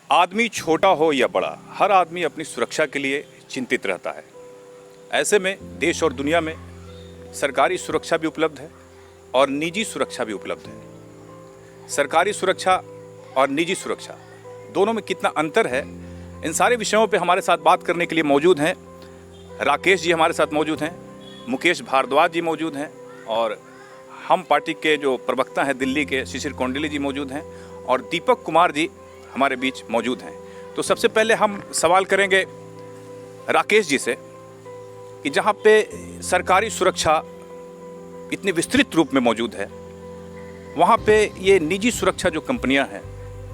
आदमी छोटा हो या बड़ा, हर आदमी अपनी सुरक्षा के लिए चिंतित रहता है। ऐसे में देश और दुनिया में सरकारी सुरक्षा भी उपलब्ध है और निजी सुरक्षा भी उपलब्ध है। सरकारी सुरक्षा और निजी सुरक्षा दोनों में कितना अंतर है, इन सारे विषयों पे हमारे साथ बात करने के लिए मौजूद हैं राकेश जी, हमारे साथ मौजूद हैं, मुकेश भारद्वाज जी मौजूद हैं और हम पार्टी के जो प्रवक्ता हैं दिल्ली के शिशिर कोंडिली जी मौजूद हैं और दीपक कुमार जी हमारे बीच मौजूद हैं। तो सबसे पहले हम सवाल करेंगे राकेश जी से कि जहाँ पे सरकारी सुरक्षा इतनी विस्तृत रूप में मौजूद है, वहाँ पे ये निजी सुरक्षा जो कंपनियाँ हैं,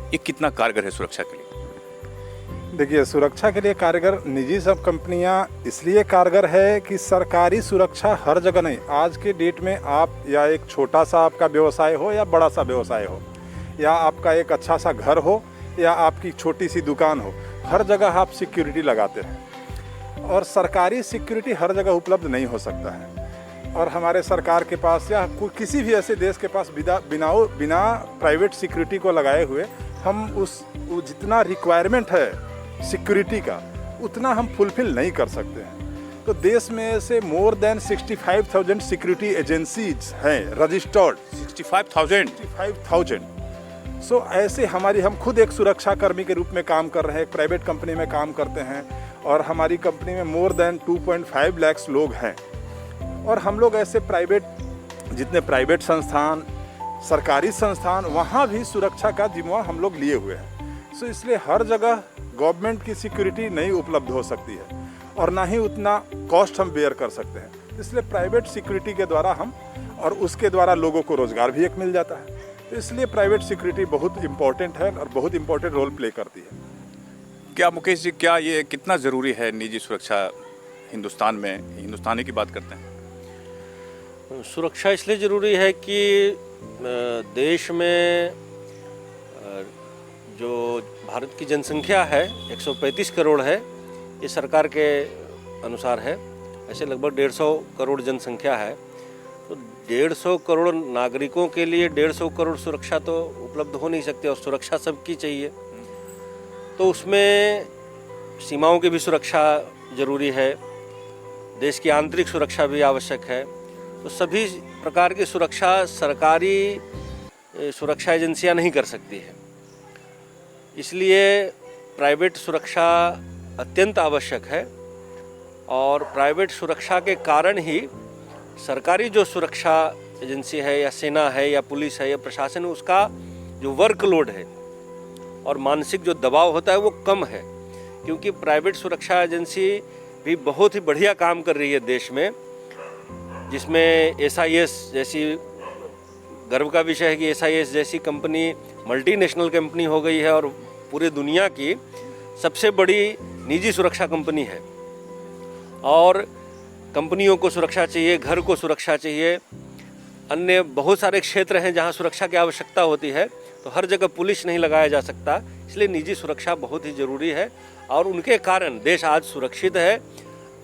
ये कितना कारगर है सुरक्षा के लिए? देखिए, सुरक्षा के लिए कारगर निजी सब कंपनियां इसलिए कारगर है कि सरकारी सुरक्षा हर जगह नहीं। आज के डेट में आप या एक छोटा सा आपका व्यवसाय हो या बड़ा सा व्यवसाय हो, या आपका एक अच्छा सा घर हो या आपकी छोटी सी दुकान हो, हर जगह आप सिक्योरिटी लगाते हैं और सरकारी सिक्योरिटी हर जगह उपलब्ध नहीं हो सकता है। और हमारे सरकार के पास या किसी भी ऐसे देश के पास बिना प्राइवेट सिक्योरिटी को लगाए हुए हम जितना रिक्वायरमेंट है सिक्योरिटी का, उतना हम फुलफिल नहीं कर सकते हैं। तो देश में ऐसे मोर देन 65,000 सिक्योरिटी एजेंसीज हैं रजिस्टर्ड। 65,000। सो ऐसे हम खुद एक सुरक्षा कर्मी के रूप में काम कर रहे हैं, एक प्राइवेट कंपनी में काम करते हैं और हमारी कंपनी में मोर देन 2.5 लाख लोग हैं। और हम लोग ऐसे जितने प्राइवेट संस्थान, सरकारी संस्थान, वहाँ भी सुरक्षा का जिम्मा हम लोग लिए हुए हैं। सो इसलिए हर जगह गवर्नमेंट की सिक्योरिटी नहीं उपलब्ध हो सकती है और ना ही उतना कॉस्ट हम बेयर कर सकते हैं। इसलिए प्राइवेट सिक्योरिटी के द्वारा और उसके द्वारा लोगों को रोजगार भी एक मिल जाता है। तो इसलिए प्राइवेट सिक्योरिटी बहुत इम्पोर्टेंट है और बहुत इम्पोर्टेंट रोल प्ले करती है। क्या मुकेश जी, क्या ये कितना ज़रूरी है निजी सुरक्षा हिंदुस्तान में? हिंदुस्तानी की बात करते हैं। सुरक्षा इसलिए ज़रूरी है कि देश में जो भारत की जनसंख्या है 135 करोड़ है, ये सरकार के अनुसार है। ऐसे लगभग 150 करोड़ जनसंख्या है, तो 150 करोड़ नागरिकों के लिए 150 करोड़ सुरक्षा तो उपलब्ध हो नहीं सकती और सुरक्षा सबकी चाहिए। तो उसमें सीमाओं की भी सुरक्षा ज़रूरी है, देश की आंतरिक सुरक्षा भी आवश्यक है। तो सभी प्रकार की सुरक्षा सरकारी सुरक्षा एजेंसियां नहीं कर सकती है, इसलिए प्राइवेट सुरक्षा अत्यंत आवश्यक है। और प्राइवेट सुरक्षा के कारण ही सरकारी जो सुरक्षा एजेंसी है या सेना है या पुलिस है या प्रशासन है, उसका जो वर्कलोड है और मानसिक जो दबाव होता है वो कम है। क्योंकि प्राइवेट सुरक्षा एजेंसी भी बहुत ही बढ़िया काम कर रही है देश में, जिसमें SIS जैसी, गर्व का विषय है कि SIS जैसी कंपनी मल्टीनेशनल कंपनी हो गई है और पूरे दुनिया की सबसे बड़ी निजी सुरक्षा कंपनी है। और कंपनियों को सुरक्षा चाहिए, घर को सुरक्षा चाहिए, अन्य बहुत सारे क्षेत्र हैं जहां सुरक्षा की आवश्यकता होती है, तो हर जगह पुलिस नहीं लगाया जा सकता। इसलिए निजी सुरक्षा बहुत ही ज़रूरी है और उनके कारण देश आज सुरक्षित है।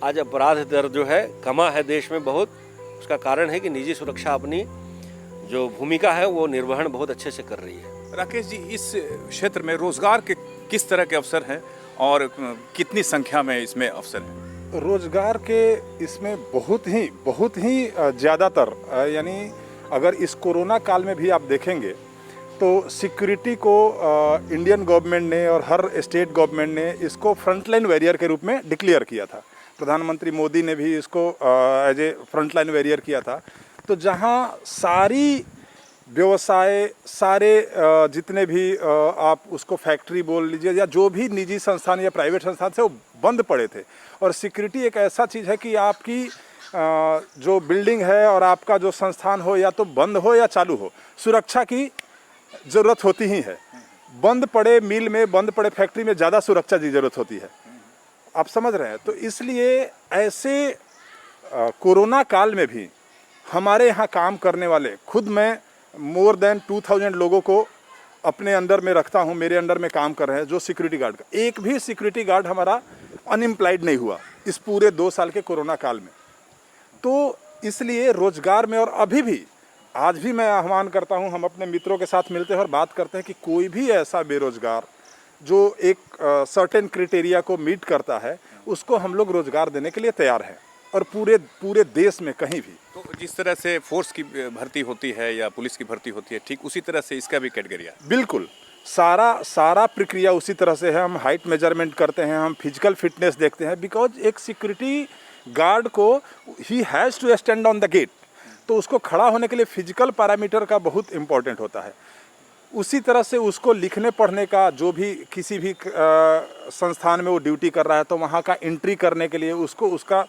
आज अपराध दर जो है कमा है देश में बहुत, उसका कारण है कि निजी सुरक्षा अपनी जो भूमिका है वो निर्वहन बहुत अच्छे से कर रही है। राकेश जी, इस क्षेत्र में रोजगार के किस तरह के अवसर हैं और कितनी संख्या में इसमें अवसर हैं? रोजगार के इसमें बहुत ही ज़्यादातर, यानी अगर इस कोरोना काल में भी आप देखेंगे तो सिक्योरिटी को इंडियन गवर्नमेंट ने और हर स्टेट गवर्नमेंट ने इसको फ्रंटलाइन वॉरियर के रूप में डिक्लेयर किया था। प्रधानमंत्री मोदी ने भी इसको एज ए फ्रंटलाइन वॉरियर किया था। तो जहाँ सारी व्यवसाय, सारे जितने भी आप उसको फैक्ट्री बोल लीजिए या जो भी निजी संस्थान या प्राइवेट संस्थान थे वो बंद पड़े थे। और सिक्योरिटी एक ऐसा चीज़ है कि आपकी जो बिल्डिंग है और आपका जो संस्थान हो, या तो बंद हो या चालू हो, सुरक्षा की ज़रूरत होती ही है। बंद पड़े मिल में, बंद पड़े फैक्ट्री में ज़्यादा सुरक्षा की ज़रूरत होती है। आप समझ रहे हैं? तो इसलिए ऐसे कोरोना काल में भी हमारे यहाँ काम करने वाले, खुद मैं मोर देन 2000 लोगों को अपने अंडर में रखता हूँ, मेरे अंडर में काम कर रहे हैं, जो सिक्योरिटी गार्ड का। एक भी सिक्योरिटी गार्ड हमारा अनएम्प्लॉयड नहीं हुआ इस पूरे 2 साल के कोरोना काल में। तो इसलिए रोजगार में, और अभी भी आज भी मैं आह्वान करता हूं, हम अपने मित्रों के साथ मिलते हैं और बात करते हैं कि कोई भी ऐसा बेरोजगार जो एक सर्टेन क्राइटेरिया को मीट करता है, उसको हम लोग रोजगार देने के लिए तैयार हैं, और पूरे देश में कहीं भी। तो जिस तरह से फोर्स की भर्ती होती है या पुलिस की भर्ती होती है, ठीक उसी तरह से इसका भी कैटेगरी है। बिल्कुल, सारा प्रक्रिया उसी तरह से है। हम हाइट मेजरमेंट करते हैं, हम फिजिकल फिटनेस देखते हैं, बिकॉज एक सिक्योरिटी गार्ड को he has to stand on the gate, तो उसको खड़ा होने के लिए फिजिकल पैरामीटर का बहुत इम्पोर्टेंट होता है। उसी तरह से उसको लिखने पढ़ने का, जो भी किसी भी संस्थान में वो ड्यूटी कर रहा है तो वहाँ का एंट्री करने के लिए उसको उसका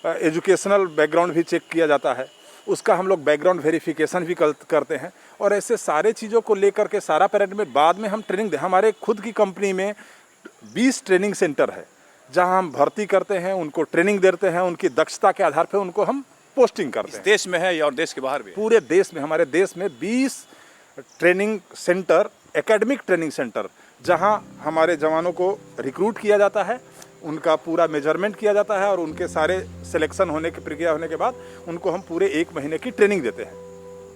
एजुकेशनल बैकग्राउंड भी चेक किया जाता है, उसका हम लोग बैकग्राउंड वेरिफिकेशन भी करते हैं, और ऐसे सारे चीज़ों को लेकर के सारा पैरेड में बाद में हम ट्रेनिंग दें। हमारे खुद की कंपनी में 20 ट्रेनिंग सेंटर है, जहां हम भर्ती करते हैं, उनको ट्रेनिंग देते हैं, उनकी दक्षता के आधार पर उनको हम पोस्टिंग करते हैं। देश में है या और देश के बाहर भी? पूरे देश में, हमारे देश में 20 training centre, academic training centre, जहां हमारे जवानों को रिक्रूट किया जाता है, उनका पूरा मेजरमेंट किया जाता है, और उनके सारे सिलेक्शन होने की प्रक्रिया होने के बाद उनको हम पूरे 1 महीने की ट्रेनिंग देते हैं।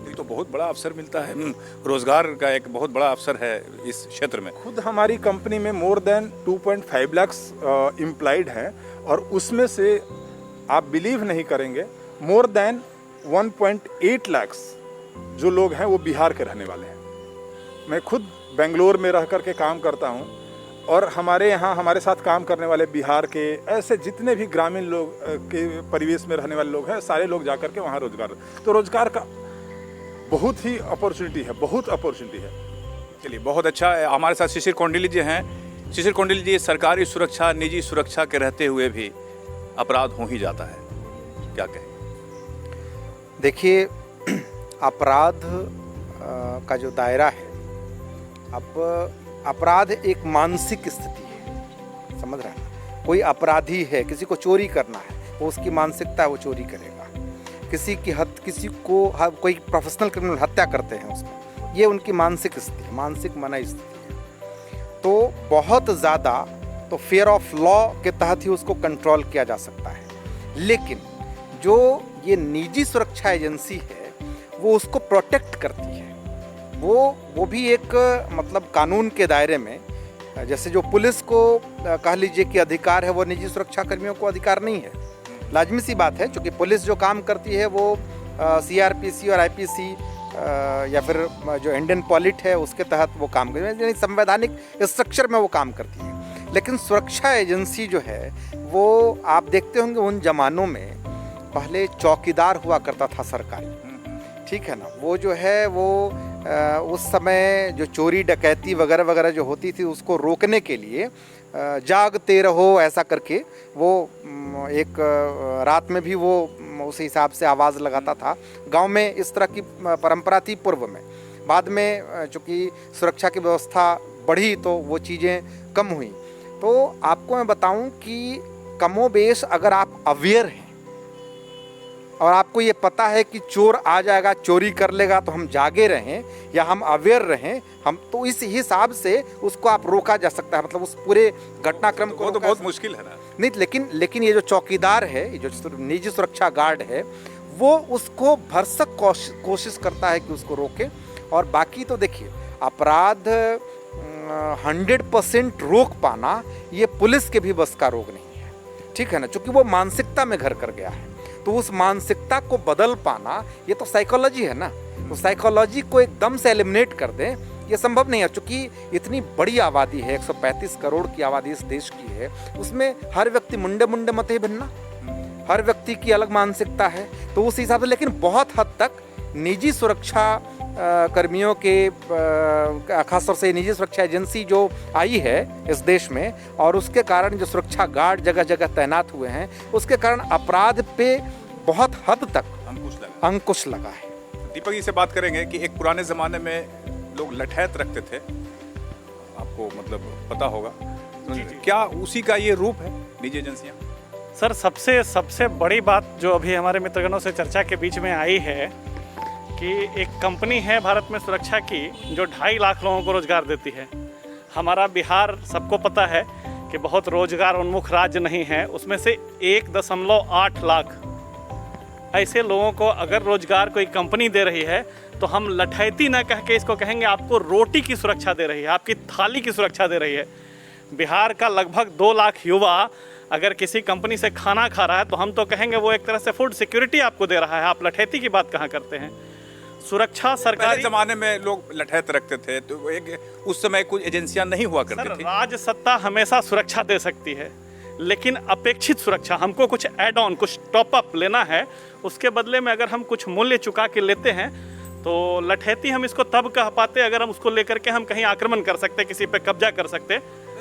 ये तो बहुत बड़ा अवसर मिलता है, रोजगार का एक बहुत बड़ा अवसर है इस क्षेत्र में। खुद हमारी कंपनी में मोर देन 2.5 लाख एम्प्लॉयड हैं, और उसमें से आप बिलीव नहीं करेंगे, मोर देन 1.8 लाख जो लोग हैं वो बिहार के रहने वाले हैं। मैं खुद बेंगलोर में रह कर के काम करता हूं, और हमारे यहाँ हमारे साथ काम करने वाले बिहार के, ऐसे जितने भी ग्रामीण लोग के परिवेश में रहने वाले लोग हैं, सारे लोग जाकर के वहाँ रोजगार, तो रोजगार का बहुत ही अपॉर्चुनिटी है, बहुत अपॉर्चुनिटी है। चलिए, बहुत अच्छा है। हमारे साथ शिशिर कौंडिल्य जी हैं। शिशिर कौंडिल्य जी, सरकारी सुरक्षा, निजी सुरक्षा के रहते हुए भी अपराध हो ही जाता है, क्या कहें? देखिए, अपराध का जो दायरा है, अब अपराध एक मानसिक स्थिति है, समझ रहे हैं? कोई अपराधी है, किसी को चोरी करना है, वो उसकी मानसिकता है, वो चोरी करेगा। किसी को कोई प्रोफेशनल क्रिमिनल हत्या करते हैं उसको, ये उनकी मानसिक स्थिति है, मानसिक मना स्थिति है। तो बहुत ज़्यादा तो फेयर ऑफ लॉ के तहत ही उसको कंट्रोल किया जा सकता है, लेकिन जो ये निजी सुरक्षा एजेंसी है वो उसको प्रोटेक्ट करती है। वो भी एक मतलब कानून के दायरे में, जैसे जो पुलिस को कह लीजिए कि अधिकार है, वो निजी सुरक्षा कर्मियों को अधिकार नहीं है। लाजमी सी बात है, क्योंकि पुलिस जो काम करती है वो CRPC और IPC या फिर जो इंडियन पॉलिट है उसके तहत वो काम करती है, यानी संवैधानिक स्ट्रक्चर में वो काम करती है। लेकिन सुरक्षा एजेंसी जो है वो, आप देखते होंगे उन जमानों में पहले चौकीदार हुआ करता था सरकारी, ठीक है ना? वो जो है वो उस समय जो चोरी डकैती वगैरह वगैरह जो होती थी उसको रोकने के लिए जागते रहो ऐसा करके वो एक रात में भी वो उस हिसाब से आवाज़ लगाता था। गांव में इस तरह की परंपरा थी पूर्व में। बाद में चूँकि सुरक्षा की व्यवस्था बढ़ी तो वो चीज़ें कम हुई। तो आपको मैं बताऊं कि कमोबेश अगर आप अवेयर हैं और आपको ये पता है कि चोर आ जाएगा, चोरी कर लेगा, तो हम जागे रहें या हम अवेयर रहें, हम तो इस हिसाब से उसको आप रोका जा सकता है, मतलब उस पूरे घटनाक्रम को। तो बहुत मुश्किल है ना? नहीं, लेकिन ये जो चौकीदार है, ये जो निजी सुरक्षा गार्ड है, वो उसको भरसक कोशिश करता है कि उसको रोके। और बाकी तो देखिए, अपराध 100% रोक पाना ये पुलिस के भी बस का रोग नहीं है, ठीक है ना? क्योंकि वो मानसिकता में घर कर गया है, तो उस मानसिकता को बदल पाना ये तो साइकोलॉजी है ना। तो साइकोलॉजी को एकदम से एलिमिनेट कर दें ये संभव नहीं है, क्योंकि इतनी बड़ी आबादी है, 135 करोड़ की आबादी इस देश की है, उसमें हर व्यक्ति मुंडे मते भिन्ना, हर व्यक्ति की अलग मानसिकता है। तो उस हिसाब से, लेकिन बहुत हद तक निजी सुरक्षा कर्मियों के खासतौर से निजी सुरक्षा एजेंसी जो आई है इस देश में, और उसके कारण जो सुरक्षा गार्ड जगह जगह तैनात हुए हैं, उसके कारण अपराध पे बहुत हद तक अंकुश लगा है। दीपक जी से बात करेंगे कि एक पुराने ज़माने में लोग लठैत रखते थे, आपको मतलब पता होगा, क्या उसी का ये रूप है निजी एजेंसियाँ? सर, सबसे बड़ी बात जो अभी हमारे मित्रगणों से चर्चा के बीच में आई है कि एक कंपनी है भारत में सुरक्षा की जो 2.5 लाख लोगों को रोजगार देती है। हमारा बिहार सबको पता है कि बहुत रोजगार उन्मुख राज्य नहीं है, उसमें से 1.8 लाख ऐसे लोगों को अगर रोजगार कोई कंपनी दे रही है तो हम लठैती न कह के इसको कहेंगे आपको रोटी की सुरक्षा दे रही है, आपकी थाली की सुरक्षा दे रही है। बिहार का लगभग 2 लाख युवा अगर किसी कंपनी से खाना खा रहा है तो हम तो कहेंगे वो एक तरह से फूड सिक्योरिटी आपको दे रहा है। आप लठैती की बात कहाँ करते हैं? सुरक्षा पहले सरकारी जमाने में लोग लठैत रखते थे, तो एक उस समय कुछ एजेंसियां नहीं हुआ सर, करती थी। राज सत्ता हमेशा सुरक्षा दे सकती है, लेकिन अपेक्षित सुरक्षा, हमको कुछ ऐड ऑन, कुछ टॉप अप लेना है, उसके बदले में अगर हम कुछ मूल्य चुका के लेते हैं तो लठैती हम इसको तब कह पाते अगर हम उसको लेकर के हम कहीं आक्रमण कर सकते, किसी पे कब्जा कर सकते।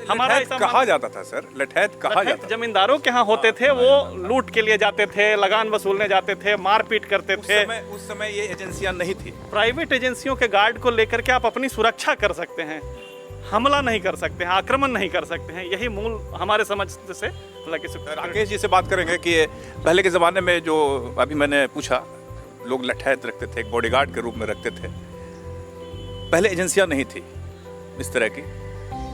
हमारा लठैत कहा जाता था सर, लठैत कहा लठैत जाता था। जमींदारों के यहाँ होते थे, वो लूट के लिए जाते थे, लगान वसूलने जाते थे, मारपीट करते थे। उस समय ये एजेंसियां नहीं थी। प्राइवेट एजेंसियों के गार्ड को लेकर के आप अपनी सुरक्षा कर सकते हैं, हमला नहीं कर सकते हैं, आक्रमण नहीं कर सकते हैं। यही मूल हमारे समझ से राकेश जी से बात करेंगे कि पहले के ज़माने में जो अभी मैंने पूछा, लोग लठैत रखते थे, एक बॉडीगार्ड के रूप में रखते थे। पहले एजेंसियां नहीं थी इस तरह की,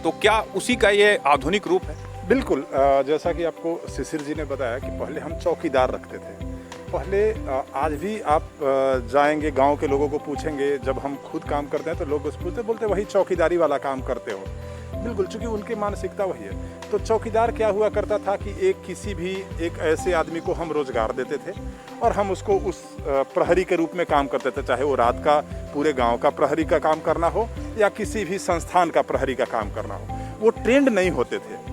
तो क्या उसी का ये आधुनिक रूप है? बिल्कुल, जैसा कि आपको शिशिर जी ने बताया कि पहले हम चौकीदार रखते थे। पहले आज भी आप जाएंगे, गांव के लोगों को पूछेंगे, जब हम खुद काम करते हैं तो लोग उससे पूछते बोलते वही चौकीदारी वाला काम करते हो। बिल्कुल, चूंकि उनकी मानसिकता वही है। तो चौकीदार क्या हुआ करता था कि एक ऐसे आदमी को हम रोजगार देते थे और हम उसको उस प्रहरी के रूप में काम करते थे, चाहे वो रात का पूरे गांव का प्रहरी का काम करना हो या किसी भी संस्थान का प्रहरी का काम करना हो। वो ट्रेंड नहीं होते थे।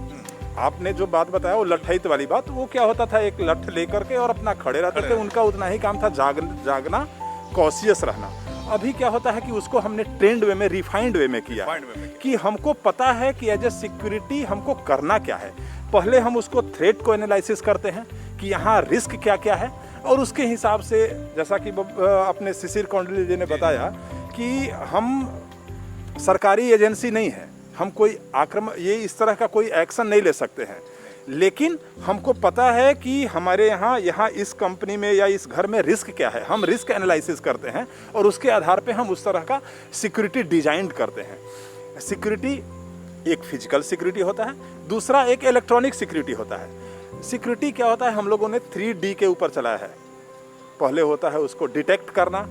आपने जो बात बताया वो लठैत वाली बात, वो क्या होता था, एक लठ लेकर के और अपना खड़े रहते थे। उनका उतना ही काम था, जागना, कॉशियस रहना। अभी क्या होता है कि उसको हमने ट्रेंड वे में, रिफाइंड वे में किया कि हमको पता है कि एज ए सिक्योरिटी हमको करना क्या है। पहले हम उसको थ्रेट को एनालिसिस करते हैं कि यहाँ रिस्क क्या क्या है, और उसके हिसाब से, जैसा कि अपने शिशिर कौंडली जी ने बताया कि हम सरकारी एजेंसी नहीं है, हम कोई आक्रमण, ये इस तरह का कोई एक्शन नहीं ले सकते हैं, लेकिन हमको पता है कि हमारे यहाँ इस कंपनी में या इस घर में रिस्क क्या है। हम रिस्क एनालिसिस करते हैं और उसके आधार पे हम उस तरह का सिक्योरिटी डिजाइन करते हैं। सिक्योरिटी एक फिजिकल सिक्योरिटी होता है, दूसरा एक इलेक्ट्रॉनिक सिक्योरिटी होता है। सिक्योरिटी क्या होता है, हम लोगों ने 3D के ऊपर चलाया है। पहले होता है उसको डिटेक्ट करना,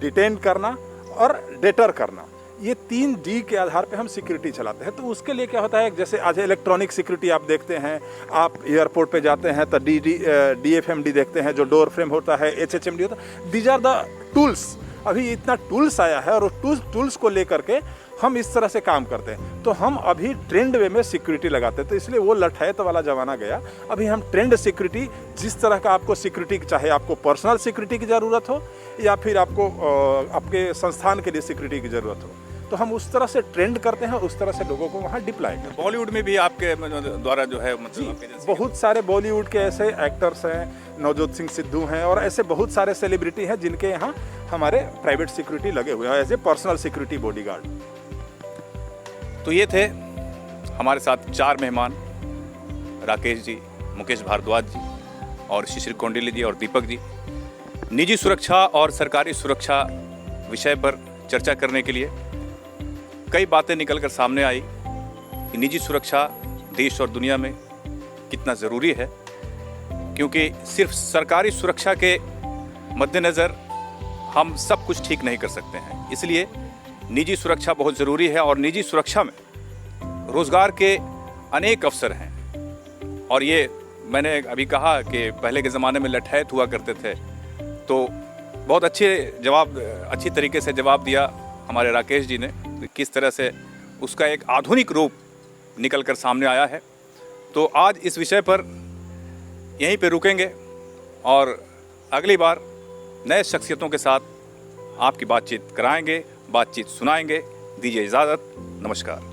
डिटेन करना और डेटर करना। ये 3D के आधार पे हम सिक्योरिटी चलाते हैं। तो उसके लिए क्या होता है, जैसे आज इलेक्ट्रॉनिक सिक्योरिटी आप देखते हैं, आप एयरपोर्ट पे जाते हैं तो DFMD देखते हैं, जो डोर फ्रेम होता है, HHMD होता है। These are the tools. अभी इतना टूल्स आया है और टूल्स को लेकर के हम इस तरह से काम करते हैं। तो हम अभी ट्रेंड वे में सिक्योरिटी लगाते हैं, तो इसलिए वो लठैत वाला जमाना गया। अभी हम ट्रेंड सिक्योरिटी, जिस तरह का आपको सिक्योरिटी, चाहे आपको पर्सनल सिक्योरिटी की ज़रूरत हो या फिर आपको आपके संस्थान के लिए सिक्योरिटी की ज़रूरत हो, तो हम उस तरह से ट्रेंड करते हैं, उस तरह से लोगों को वहाँ डिप्लॉय करते हैं। बॉलीवुड में भी आपके द्वारा जो है, मतलब बहुत सारे बॉलीवुड के ऐसे एक्टर्स हैं, नवजोत सिंह सिद्धू हैं, और ऐसे बहुत सारे सेलिब्रिटी हैं जिनके यहाँ हमारे प्राइवेट सिक्योरिटी लगे हुए हैं, as a personal security bodyguard. तो ये थे हमारे साथ 4 मेहमान, राकेश जी, मुकेश भारद्वाज जी और शिशिर कौंडिल्य जी और दीपक जी, निजी सुरक्षा और सरकारी सुरक्षा विषय पर चर्चा करने के लिए। कई बातें निकलकर सामने आई कि निजी सुरक्षा देश और दुनिया में कितना ज़रूरी है, क्योंकि सिर्फ सरकारी सुरक्षा के मद्देनज़र हम सब कुछ ठीक नहीं कर सकते हैं। इसलिए निजी सुरक्षा बहुत ज़रूरी है, और निजी सुरक्षा में रोज़गार के अनेक अवसर हैं। और ये मैंने अभी कहा कि पहले के ज़माने में लठैत हुआ करते थे, तो बहुत अच्छी तरीके से जवाब दिया हमारे राकेश जी ने, किस तरह से उसका एक आधुनिक रूप निकलकर सामने आया है। तो आज इस विषय पर यहीं पे रुकेंगे और अगली बार नए शख्सियतों के साथ आपकी बातचीत कराएंगे, बातचीत सुनाएंगे। दीजिए इजाज़त, नमस्कार।